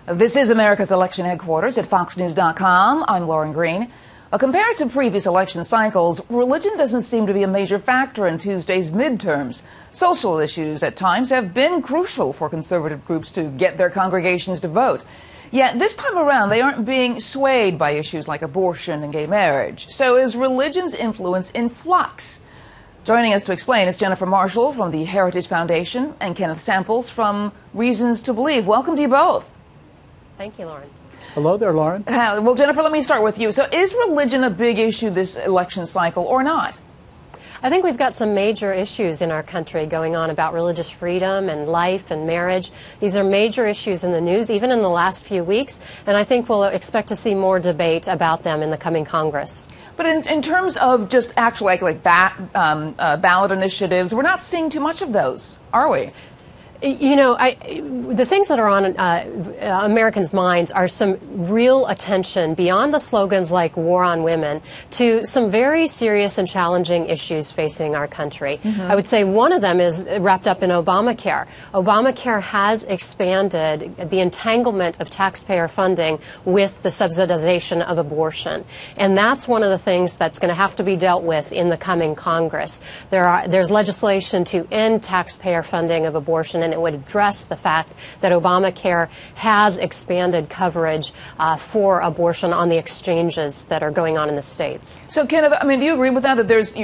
This is America's election headquarters at FoxNews.com. I'm Lauren Green. Compared to previous election cycles, religion doesn't seem to be a major factor in Tuesday's midterms. Social issues at times have been crucial for conservative groups to get their congregations to vote. Yet this time around, they aren't being swayed by issues like abortion and gay marriage. So is religion's influence in flux? Joining us to explain is Jennifer Marshall from the Heritage Foundation and Kenneth Samples from Reasons to Believe. Welcome to you both. Thank you, Lauren. Hello there, Lauren. Well, Jennifer, let me start with you. So is religion a big issue this election cycle or not? I think we've got some major issues in our country going on about religious freedom and life and marriage. These are major issues in the news, even in the last few weeks, and I think we'll expect to see more debate about them in the coming Congress. But in terms of just actual ballot initiatives, we're not seeing too much of those, are we? You know, the things that are on Americans' minds are some real attention beyond the slogans like war on women to some very serious and challenging issues facing our country. I would say one of them is wrapped up in Obamacare. Obamacare has expanded the entanglement of taxpayer funding with the subsidization of abortion. And that's one of the things that's going to have to be dealt with in the coming Congress. There's legislation to end taxpayer funding of abortion, and it would address the fact that Obamacare has expanded coverage for abortion on the exchanges that are going on in the states. So, Kenneth, I mean, do you agree with that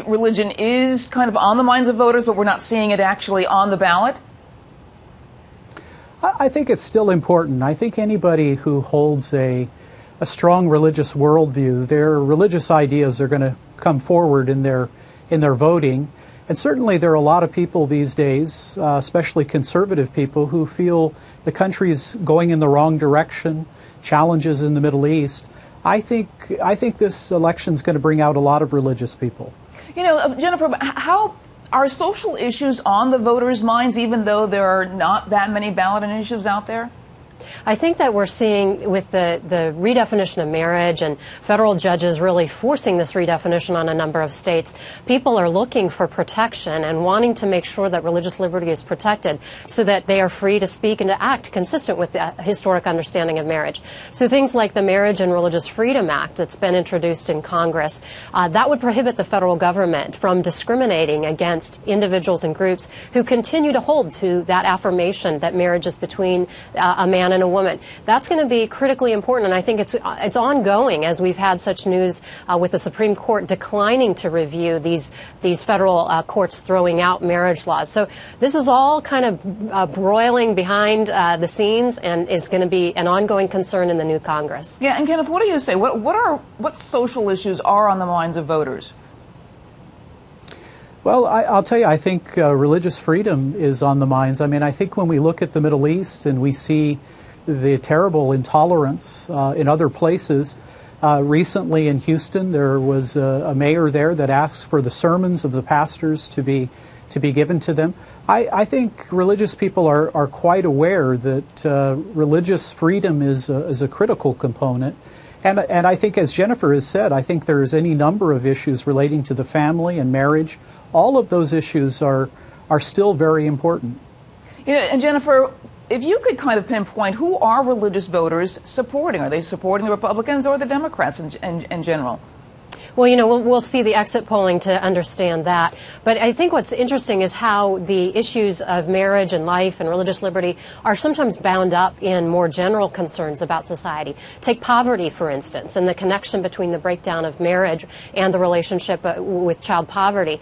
religion is kind of on the minds of voters, but we're not seeing it actually on the ballot? I think it's still important. I think anybody who holds a strong religious worldview, their religious ideas are going to come forward in their voting. And certainly there are a lot of people these days, especially conservative people, who feel the country's going in the wrong direction, challenges in the Middle East. I think this election's going to bring out a lot of religious people. You know, Jennifer, how are social issues on the voters' minds, even though there are not that many ballot initiatives out there? I think that we're seeing with the redefinition of marriage and federal judges really forcing this redefinition on a number of states, people are looking for protection and wanting to make sure that religious liberty is protected so that they are free to speak and to act consistent with the historic understanding of marriage. So things like the Marriage and Religious Freedom Act that's been introduced in Congress, that would prohibit the federal government from discriminating against individuals and groups who continue to hold to that affirmation that marriage is between a man and a woman. That's going to be critically important, and I think it's ongoing as we've had such news with the Supreme Court declining to review these federal courts throwing out marriage laws. So this is all kind of broiling behind the scenes and is going to be an ongoing concern in the new Congress. Yeah, and Kenneth, what do you say? What social issues are on the minds of voters? Well, I'll tell you, I think religious freedom is on the minds. I mean, I think when we look at the Middle East and we see the terrible intolerance in other places, recently in Houston there was a mayor there that asked for the sermons of the pastors to be given to them. I think religious people are quite aware that religious freedom is a critical component. And I think, as Jennifer has said, I think there's any number of issues relating to the family and marriage. All of those issues are still very important. You know, and Jennifer, if you could kind of pinpoint who are religious voters supporting? Are they supporting the Republicans or the Democrats in general? Well, you know, we'll see the exit polling to understand that. But I think what's interesting is how the issues of marriage and life and religious liberty are sometimes bound up in more general concerns about society. Take poverty, for instance, and the connection between the breakdown of marriage and the relationship with child poverty.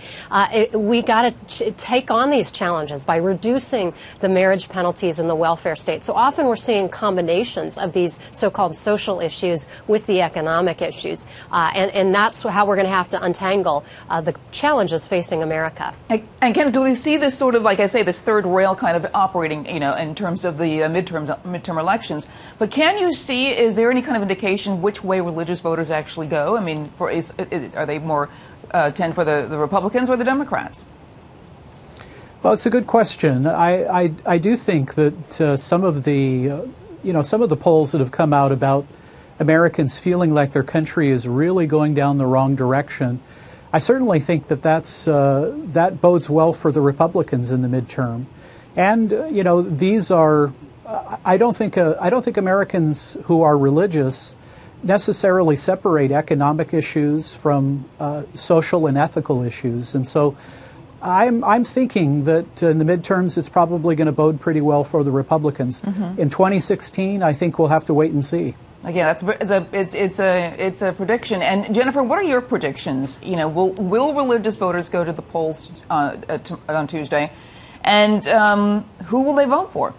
We got to take on these challenges by reducing the marriage penalties in the welfare state. So often we're seeing combinations of these so-called social issues with the economic issues. And that's how we're going to have to untangle the challenges facing America. And Kenneth, do we see this sort of, like I say, this third rail kind of operating, you know, in terms of the midterm elections? But can you see, is there any kind of indication which way religious voters actually go? I mean, are they more tend for the Republicans or the Democrats? Well, it's a good question. I do think that some of the polls that have come out about Americans feeling like their country is really going down the wrong direction, I certainly think that that bodes well for the Republicans in the midterm. And, these are I don't think Americans who are religious necessarily separate economic issues from social and ethical issues, and so I'm thinking that in the midterms it's probably going to bode pretty well for the Republicans. In 2016, I think we'll have to wait and see. Again, it's a prediction. And Jennifer, what are your predictions? You know, will religious voters go to the polls on Tuesday, and who will they vote for?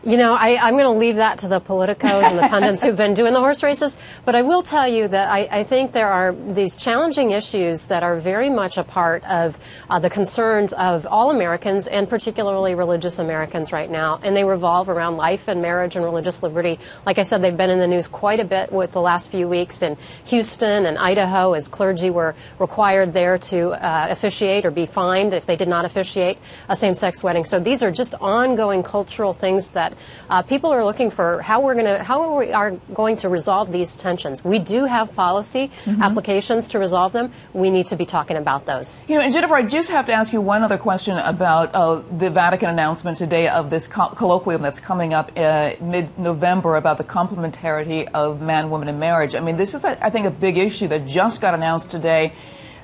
You know, I'm going to leave that to the politicos and the pundits who've been doing the horse races. But I will tell you that I think there are these challenging issues that are very much a part of the concerns of all Americans, and particularly religious Americans right now. And they revolve around life and marriage and religious liberty. Like I said, they've been in the news quite a bit with the last few weeks in Houston and Idaho, as clergy were required there to officiate or be fined if they did not officiate a same-sex wedding. So these are just ongoing cultural things that people are looking for how we are going to resolve these tensions. We do have policy applications to resolve them. We need to be talking about those. You know, and Jennifer, I just have to ask you one other question about the Vatican announcement today of this colloquium that's coming up mid-November about the complementarity of man, woman, and marriage. I mean, this is, I think, a big issue that just got announced today.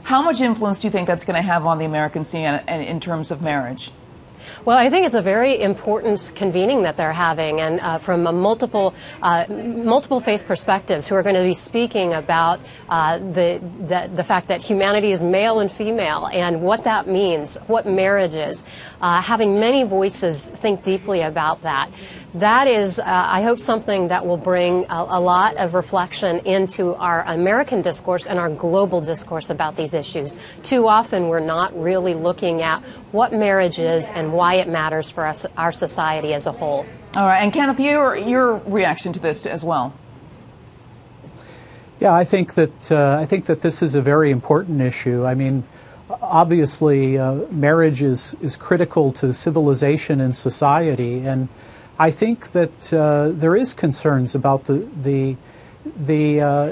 How much influence do you think that's going to have on the American scene in terms of marriage? Well, I think it's a very important convening that they're having, and from multiple faith perspectives who are going to be speaking about the fact that humanity is male and female and what that means, what marriage is. Having many voices think deeply about that. That is, I hope, something that will bring a lot of reflection into our American discourse and our global discourse about these issues. Too often we're not really looking at what marriage is and why it matters for us, our society as a whole. All right, and Kenneth, your reaction to this as well? Yeah, I think that this is a very important issue. I mean, obviously, marriage is critical to civilization and society, and I think that there is concerns about the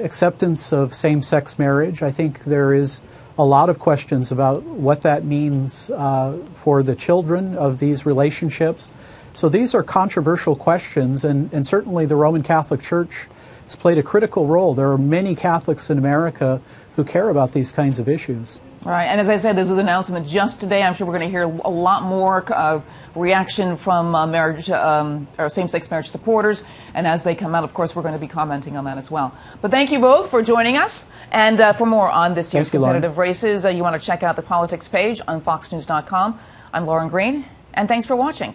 acceptance of same-sex marriage. I think there is a lot of questions about what that means for the children of these relationships. So these are controversial questions, and certainly the Roman Catholic Church has played a critical role. There are many Catholics in America who care about these kinds of issues. Right, and as I said, this was an announcement just today. I'm sure we're going to hear a lot more reaction from marriage or same-sex marriage supporters, and as they come out, of course, we're going to be commenting on that as well. But thank you both for joining us, and for more on this year's competitive races, you want to check out the politics page on foxnews.com. I'm Lauren Green, and thanks for watching.